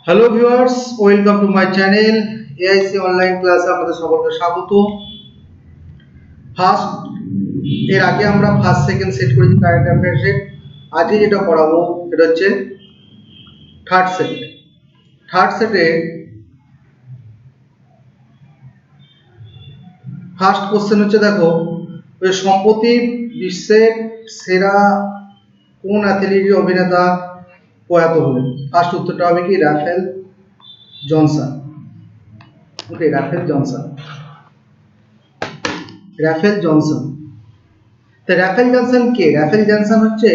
Hello viewers, welcome to my channel AIC online ক্লাসে আপনাদের সকলকে স্বাগত। ফার্স্ট এর আগে আমরা ফার্স্ট সেকেন্ড সেট করেছি কারেন্ট অ্যাফেয়ার্সে। আজকে যেটা পড়াবো এটা হচ্ছে থার্ড সেট। থার্ড সেটে ফার্স্ট কোশ্চেন হচ্ছে, দেখো, সম্প্রতি বিশ্বের সেরা কোন অ্যাথলেটিক অভিনেতা প্রয়াত হলেন? ফার্স্ট উত্তরটা হবে কি Rafer Johnson. Okay, Rafer Johnson. Rafer Johnson. তো রাফেল জনসন কে? রাফেল জনসন হচ্ছে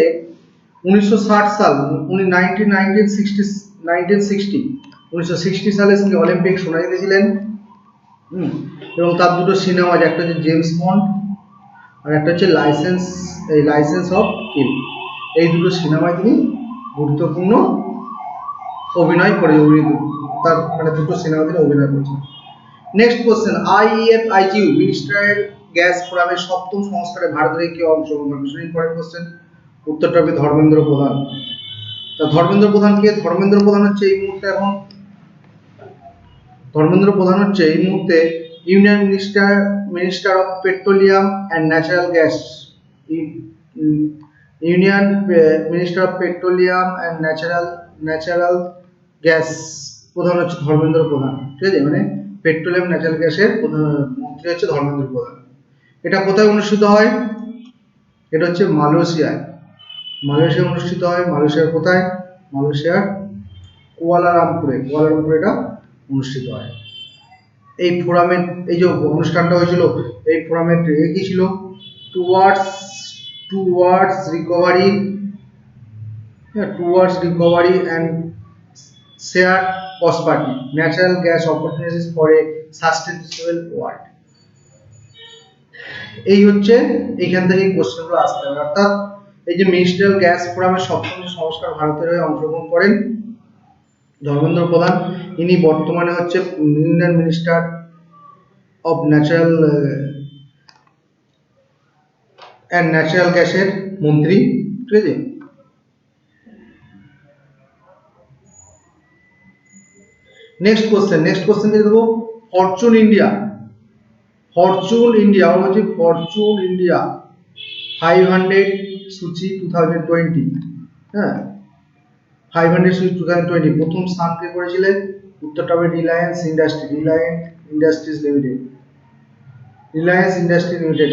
1960 সাল, উনি 1960 সালে তিনি অলিম্পিক সোনা জিতেছিলেন। এবং তার দুটো সিনেমা আছে, একটা হচ্ছে জেমস বন্ড আর একটা হচ্ছে লাইসেন্স অফ কিল। এই দুটো সিনেমায় তিনি গুরুত্বপূর্ণ অভিনয় করে, তার মানে দুটো সিনেমা তিনি অভিনয় করেছেন। Next question, IEF-ITU ministerial gas ফোরামের সপ্তম সংস্কারে ভারতের কে অংশগ্রহণ করে? ভীষণ ইম্পর্টেন্ট কোশ্চেন। উত্তরটা হবে ধর্মেন্দ্র প্রধান। তা ধর্মেন্দ্র প্রধান কে? ধর্মেন্দ্র প্রধান হচ্ছে এই মুহূর্তে union minister of petroleum and natural gas. Union minister of petroleum and natural gas প্রধান হচ্ছে ধর্মেন্দ্র প্রধান। ঠিক আছে, মানে পেট্রোলিয়াম ন্যাচারাল গ্যাসের মন্ত্রী হচ্ছে ধর্মেন্দ্র প্রধান। এটা কোথায় অনুষ্ঠিত হয়? এটা হচ্ছে মালয়েশিয়ায় অনুষ্ঠিত হয়। মালয়েশিয়ার কোথায়? মালয়েশিয়ার কুয়ালালামপুরে এটা অনুষ্ঠিত হয়। এই ফোরামের এই যে অনুষ্ঠানটা হয়েছিল, এই ফোরামের কি ছিল? Towards recovery and share prosperity, natural gas opportunities for a sustainable world. এই হচ্ছে এইখান থেকে কোশ্চেনগুলো আসতে হবে। অর্থাৎ এই যে মিনিস্ট্রিয়াল গ্যাস ফোরামের সপ্তম সংস্কার ভারতের হয়ে অংশগ্রহণ করেন ধর্মেন্দ্র প্রধান। ইনি বর্তমানে হচ্ছে ইউনিয়ন মিনিস্টার অফ ন্যাচারাল গ্যাসের মন্ত্রী। ঠিক আছে, নেক্সট কোশ্চেন দিয়ে দেবো ফরচুন ইন্ডিয়া 500 সূচি 2020। হ্যাঁ, 500 সূচি 2020 প্রথম স্থান কে করেছিলেন? উত্তরটা হবে রিলায়েন্স ইন্ডাস্ট্রিজ লিমিটেড।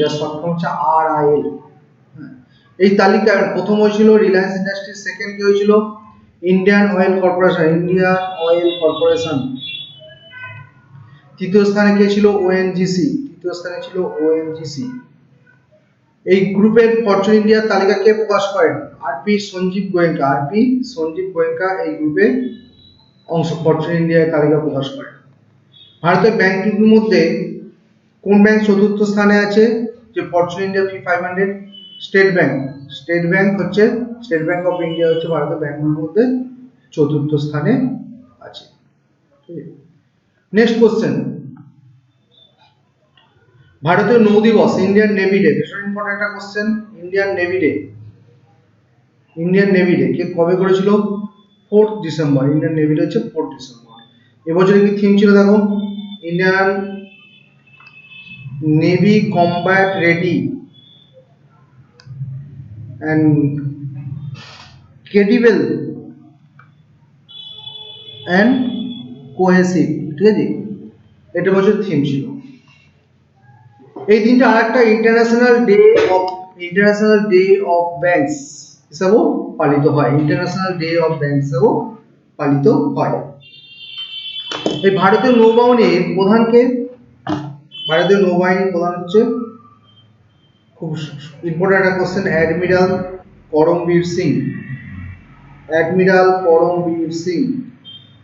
যার শর্ট ফর্ম হচ্ছে RIL। এই তালিকায় প্রথম হয়েছিল রিলায়েন্স ইন্ডাস্ট্রিজ, সেকেন্ড কি হয়েছিল? Indian oil corporation. তৃতীয় স্থানে কে ছিল? ONGC। এই গ্রুপের ফরচুন ইন্ডিয়ার তালিকা কে প্রকাশ করেন? RP সঞ্জীব গোয়েঙ্কা এই গ্রুপে ফরচুন ইন্ডিয়ার তালিকা প্রকাশ করেন। ভারতের ব্যাংকগুলোর মধ্যে কোন ব্যাংক চতুর্থ স্থানে আছে? যে Fortune India 500? State bank of India হচ্ছে ভারতের ব্যাংকগুলোর মধ্যে চতুর্থ স্থানে আছে। নেক্সট কোশ্চেন, ভারতীয় নৌ দিবস, ইন্ডিয়ান নেভি ডে। ভীষণ ইম্পর্টেন্ট একটা কোশ্চেন। ইন্ডিয়ান নেভি ডে কে কবে করেছিল? 4th December. Indian navy day হচ্ছে 4th ডিসেম্বর। এবছরে কি থিম ছিল? দেখো, Indian navy combat ready and credible and cohesive. ঠিক আছে, এটা বছর থিম ছিল। এই দিনটা আরেকটা ইন্টারন্যাশনাল ডে অফ ব্যাংকস হিসাবেও পালিত হয়। এই ভারতীয় নৌবাহিনীর প্রধান কে? ভারতীয় নৌবাহিনীর প্রধান হচ্ছে, খুব ইম্পর্টেন্ট একটা কোশ্চেন, অ্যাডমিরাল করমবীর সিং।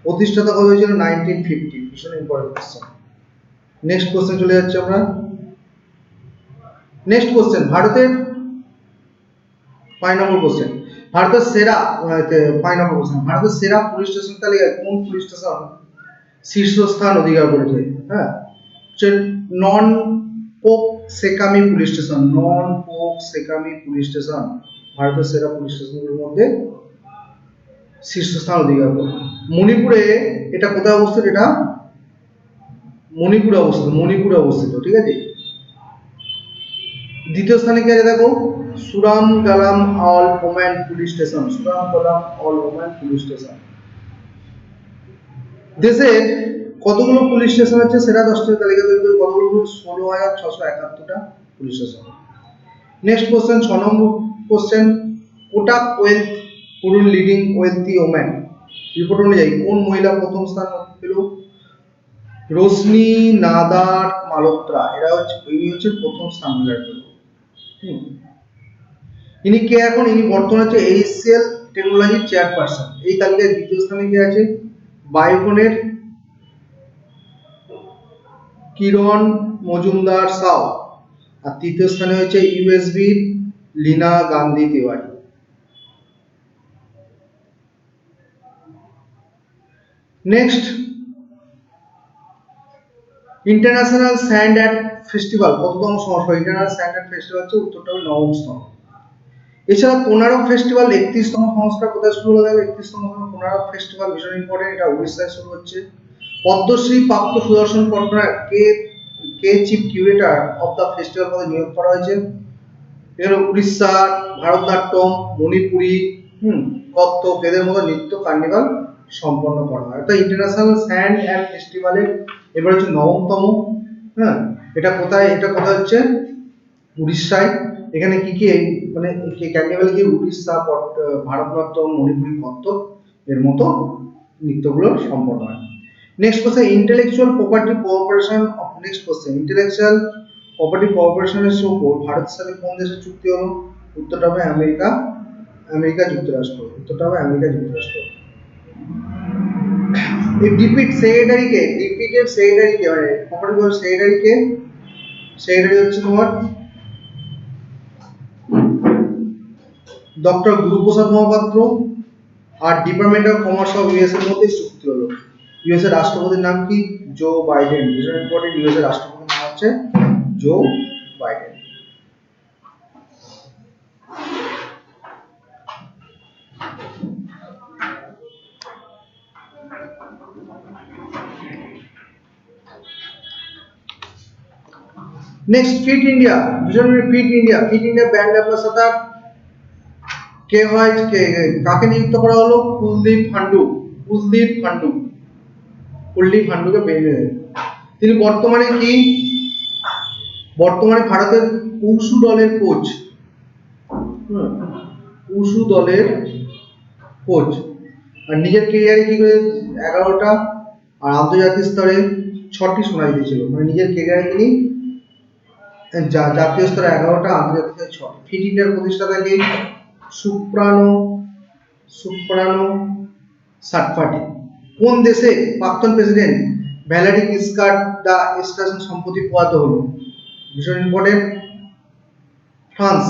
প্রতিষ্ঠাতা কবে হয়েছিল? 1950। ভীষণ ইম্পর্টেন্ট কোশ্চেন। নেক্সট কোশ্চেন চলে যাচ্ছে আমরা। নেক্সট কোশ্চেন, ভারতের 5 নম্বর কোশ্চেন, ভারতের সেরা পুলিশ স্টেশন তালিকায় কোন পুলিশ স্টেশন শীর্ষস্থান অধিকার করেছে? হ্যাঁ, নন পোক সেকামি পুলিশ স্টেশন ভারতের সেরা পুলিশ স্টেশনগুলোর মধ্যে শীর্ষস্থান অধিকার করে। মণিপুরে এটা কোথায় অবস্থিত? এটা মণিপুরে অবস্থিত, ঠিক আছে। দ্বিতীয় স্থানে কি আছে দেখো, সুরামগালাম অল ওম্যান পুলিশ স্টেশন, দেশের কতগুলো পুলিশ স্টেশন আছে সেটা 10টা তালিকা তৈরি করে, কতগুলো? 16,671টা পুলিশ স্টেশন। নেক্সট কোশ্চেন, 6 নম্বর question, Kotak wealth Hurun leading wealthy woman report অনুযায়ী কোন মহিলা প্রথম স্থান পেল? রোশনি নাদার মালহোত্রা, ইনি হচ্ছে প্রথম স্থান অধিকার পেল। ইনি কে এখন? ইনি বর্তমানে হচ্ছে এইচসিএল টেকনোলজির চেয়ারপারসন। এই তালিকায় দ্বিতীয় স্থানে কে আছে? বায়োকনের কিরণ মজুমদার সাউ। আর তৃতীয় স্থানে হচ্ছে ইউএসবির Leena Gandhi Tiwari. Next, international sand and festival কততম সংস্করণ? ইন্টারন্যাশনাল স্যান্ড অ্যান্ড ফেস্টিভ্যাল হচ্ছে উত্তরটা হবে 9ম স্তর। এছাড়া কোনারক ফেস্টিভ্যাল 31তম সংস্কার কোথায় শুরু হলো? 31তম কোনারক ফেস্টিভ্যাল ভীষণ ইম্পর্টেন্ট, এটা উড়িষ্যায় শুরু হচ্ছে। পদ্মশ্রী প্রাপ্ত সুদর্শন পটনায়ক কে chief curator of the festival পদে নিয়োগ করা হয়েছে? এখানে উড়িষ্যার ভারতনাট্যম, মণিপুরি, কত্থক এদের মতো নৃত্য কার্নিভাল সম্পন্ন করা হয়। অর্থাৎ ইন্টারন্যাশনাল স্যান্ড অ্যান্ড ফেস্টিভ্যালের এবার হচ্ছে 9তম। হ্যাঁ, এটা কোথায় হচ্ছে? উড়িষ্যায়। এখানে কি কি মানে কার্নিভাল কি উড়িষ্যা, ভারতনাট্যম, মণিপুরি, কত্থক এর মতো নৃত্যগুলো সম্পন্ন হয়। Next question, intellectual property cooperation of intellectual property কোঅপারেশনের উপর ভারতের সাথে কোন দেশের চুক্তি হলো? উত্তরটা হবে আমেরিকা যুক্তরাষ্ট্র। এই ডিপিট সেক্রেটারিকে মানে প্রপার্টি সেক্রেটারি হচ্ছে তোমার ডক্টর গুরুপ্রসাদ মহাপাত্র। আর department of commerce of US এর মধ্যে চুক্তি হলো। ইউএস এর রাষ্ট্রপতির নাম কি? Joe Biden. ভীষণ ইম্পর্টেন্ট, ইউএস এর রাষ্ট্রপতির নাম হচ্ছে Joe Biden. Next, fit India, fit India brand ambassador কে হয়? কাকে নিযুক্ত করা হলো? কুলদীপ ফান্ডুকে বেঁধে। তিনি বর্তমানে ভারতের উশু দলের কোচ। আর নিজের কেরিয়ারে কি করে 11টা আর আন্তর্জাতিক স্তরে 6টি সোনা জিতেছিল। মানে নিজের কেরিয়ারে তিনি জাতীয় স্তরে 11টা, আন্তর্জাতিক স্তরে 6টি। ফিট ইন্ডিয়ার প্রতিষ্ঠাতা কে? সুপ্রানো সাটফাটি। কোন দেশে প্রাক্তন প্রেসিডেন্ট ভ্যালেরি গিসকার্ড দা এস্টাসন সম্প্রতি প্রয়াত হলো? ভীষণ ইম্পর্টেন্ট, ফ্রান্স।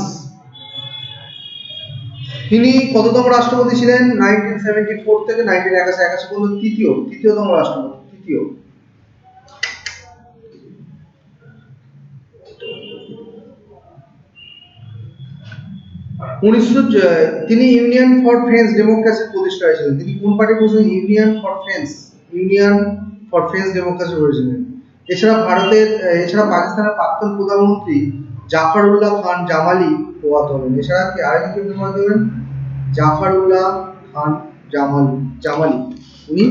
তিনি কততম রাষ্ট্রপতি ছিলেন? 1974 থেকে 1981 পর্যন্ত তৃতীয়তম রাষ্ট্রপতি। তিনি ইউনিয়ন ফর ফ্রেঞ্চ ডেমোক্রেসির প্রতিষ্ঠা হয়েছিলেন। তিনি কোন পার্টি করেছিলেন? ইউনিয়ন ফর ফ্রেঞ্চ ডেমোক্রেসি করেছিলেন। এছাড়া পাকিস্তানের প্রাক্তন প্রধানমন্ত্রী জাফরুল্লাহ খান জামালি প্রয়াত হলেন। এছাড়া কি আরেকজন প্রয়াত হলেন? জাফরুল্লাহ খান জামালি উনি।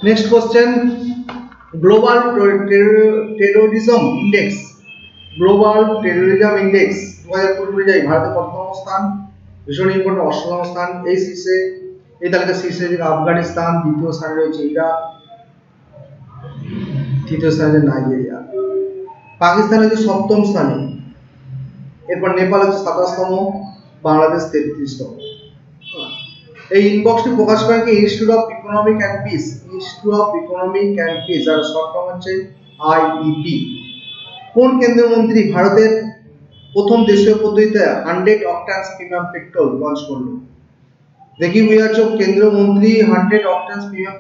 Next question, global terrorism index 2020 অনুযায়ী ভারতের কততম স্থান? ভীষণ ইম্পর্টেন্ট, 8ম স্থান। এই তালিকার শীর্ষে আফগানিস্তান, দ্বিতীয় স্থানে রয়েছে ইরাক, তৃতীয় স্থানে নাইজেরিয়া। পাকিস্তান হচ্ছে 7ম স্থানে, এরপর নেপাল হচ্ছে 27তম, বাংলাদেশ 33তম। এই ইনবক্সটি প্রকাশ করেন কি? Institute of economic and peace, আর শর্ট ফর্ম হচ্ছে আইইপি। কোন কেন্দ্রীয় মন্ত্রী ভারতের প্রথম দেশীয় পদ্ধতিতে 100 অক্টান প্রিমিয়াম পেট্রোল লঞ্চ করলো? দেখি বুঝে যাচ্ছ, কেন্দ্রীয় মন্ত্রী 100 অক্টেন প্রিমিয়াম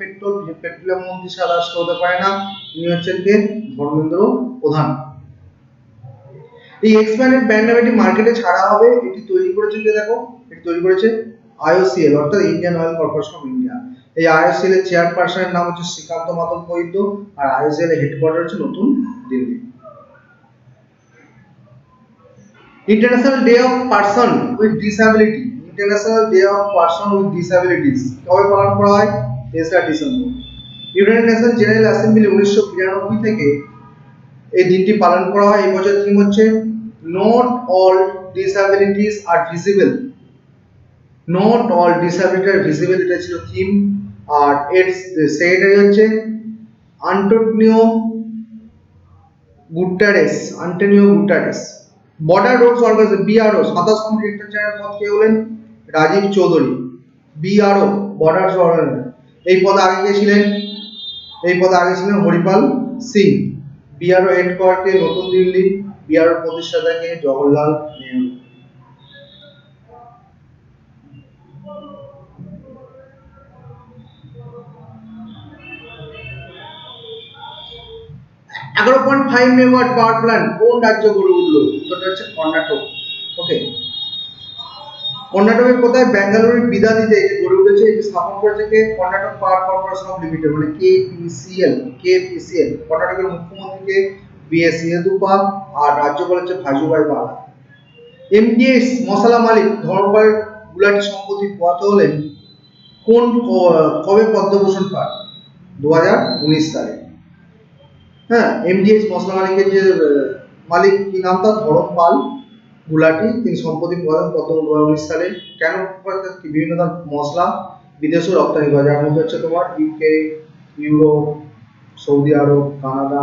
পেট্রোলিয়াম মন্ত্রী সারা রাষ্ট্র হতে পারে না, তিনি হচ্ছেন কে? ধর্মেন্দ্র প্রধান। এই এক্সপ্যান্ডেড ব্যান্ড নামটি মার্কেটে ছাড়া হবে, এটি তৈরি করেছে কে? দেখো, এটি তৈরি করেছে IOCL অর্থাৎ Indian oil corporation of India. এই IOCL এর চেয়ারপারসনের নাম হচ্ছে শ্রীকান্ত মাধব বৈদ্য, আর IOCL এর হেডকোয়ার্টার হচ্ছে নতুন Delhi. International day of person with disability, international day of person with disabilities কবে পালন করা হয়? 3 December. United nation general assembly 1992 থেকে এই দিনটি পালন করা হয়। এই বছর থিম হচ্ছে not all disabilities are visible, not all disability are visible, এটা ছিল থিম। আর এর সেক্রেটারি হচ্ছে Antonio Guterres. Border roads organisation BRO 27 তম ডিরেক্টর পদ কে হলেন? Rajiv Chowdhury. BRO border organisation, এই পদে আগে কে ছিলেন? এই পদে আগে ছিলেন হরিপাল সিং। BRO হেডকোয়ার্টার নতুন দিল্লি। BRO প্রতিষ্ঠাতা কে? জওহরলাল নেহেরু। এগারো 11.5 মেগাওয়াট পাওয়ার প্ল্যান্ট কোন রাজ্য গড়ে উঠলো? উত্তরটা হচ্ছে কর্ণাটক। ওকে, কর্ণাটকের কোথায়? বেঙ্গালুরুর বিদাদিতে এটি গড়ে উঠেছে। এটি স্থাপন করেছে কে? কর্ণাটক পাওয়ার কর্পোরেশন অফ লিমিটেড মানে KPCL। কর্ণাটকের মুখ্যমন্ত্রী কে? BS ইয়েদুপ্পা, আর রাজ্যপাল হচ্ছে ভাজুভাই বালা। MDS মশলা মালিক ধর্মপাল গুলাটি সম্পত্তি পদ হলেন কোন কবে পদ্মভূষণ পান? 2019 সালে। হ্যাঁ, MDS মশলা মালিকের যে মালিক কি নাম তার? ধরমপাল গুলাটি, তিনি সম্পত্তি প্রদান কত 2019 সালে। কেন? বিভিন্ন ধরনের মশলা বিদেশে রপ্তানি করে, যার মধ্যে হচ্ছে তোমার UK, ইউরোপ, সৌদি আরব, কানাডা,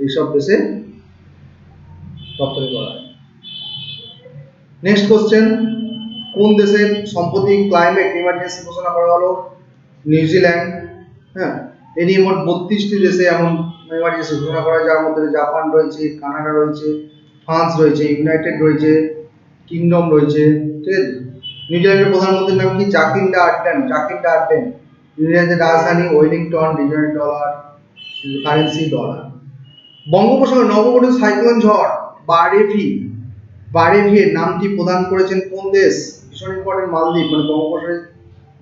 এইসব দেশে রপ্তানি করা হয়। নেক্সট কোশ্চেন, কোন দেশের সম্প্রতি ক্লাইমেট ইমার্জেন্সি ঘোষণা করা হলো? নিউজিল্যান্ড। হ্যাঁ, এর মোট 32টি দেশে এমন ইমার্জেন্সি ঘোষণা করা হয়, যার মধ্যে জাপান রয়েছে, কানাডা রয়েছে, ফ্রান্স রয়েছে, ইউনাইটেড রয়েছে, কিংডম রয়েছে। ঠিক আছে, নিউজিল্যান্ডের প্রধানমন্ত্রীর নাম কি? জাকিন্ডা আর্ডেন। নিউজিল্যান্ডের রাজধানী Wellington, regional dollar, currency dollar. বঙ্গোপসাগরে নবগঠিত সাইক্লোন ঝড় বারেভি এর নামটি প্রদান করেছেন কোন দেশ? ভীষণ ইম্পর্টেন্ট, মালদ্বীপ। মানে বঙ্গোপসাগরে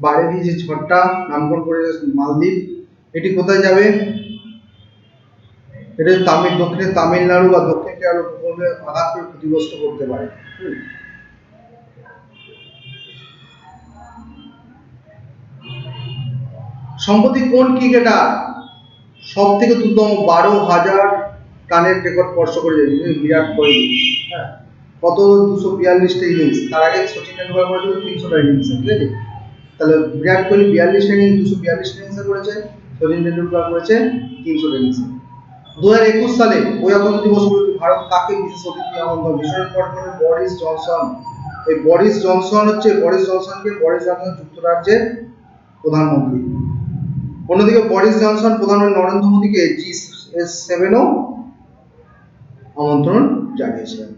বারেভি যে ঝড়টা নামকরণ করেছে মালদ্বীপ। এটি কোথায় যাবে? এটা দক্ষিণে তামিলনাড়ু বা দক্ষিণ কেরল উপকূলে আঘাত করে ক্ষতিগ্রস্ত করতে পারে। সম্প্রতি কোন ক্রিকেটার সব থেকে দ্রুততম 12,000 রানের রেকর্ড স্পর্শ করেছে? বিরাট কোহলি। হ্যাঁ, কত? 242টা ইনিংস। তার আগে সচিন টেন্ডুলকার করেছিল 300টা ইনিংস। ঠিক আছে, তাহলে বিরাট কোহলি 42টা ইনিংস 242টা ইনিংস করেছে, সচিন টেন্ডুলকার করেছে 300টা ইনিংস। 2021 সালে প্রজাতন্ত্র দিবস উপলক্ষে ভারত কাকে বিশেষ অতিথি আমন্ত্রণ? ভীষণ ইম্পর্টেন্ট, বরিস জনসন। এই বরিস জনসনকে বরিস জনসন যুক্তরাজ্যের প্রধানমন্ত্রী। অন্যদিকে বরিস জনসন প্রধানমন্ত্রী নরেন্দ্র মোদীকে G7 আমন্ত্রণ জানিয়েছেন।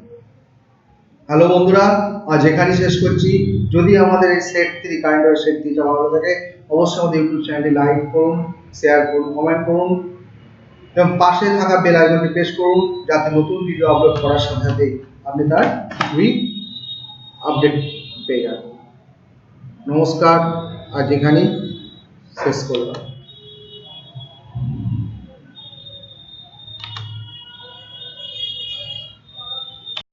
হ্যালো বন্ধুরা, আজ এখানেই শেষ করছি। যদি আমাদের এই সেট 3 কারেন্ট অ্যাফেয়ার সেট 3টা ভালো লাগে, অবশ্যই আমাদের ইউটিউব চ্যানেলটি লাইক করুন, শেয়ার করুন, কমেন্ট করুন এবং পাশে থাকা বেল আইকনটি প্রেস করুন, যাতে নতুন ভিডিও আপলোড করার সাথে সাথে আপনি তার কুইক আপডেট পেয়ে যাবেন। নমস্কার, আজ এখানেই শেষ করলাম।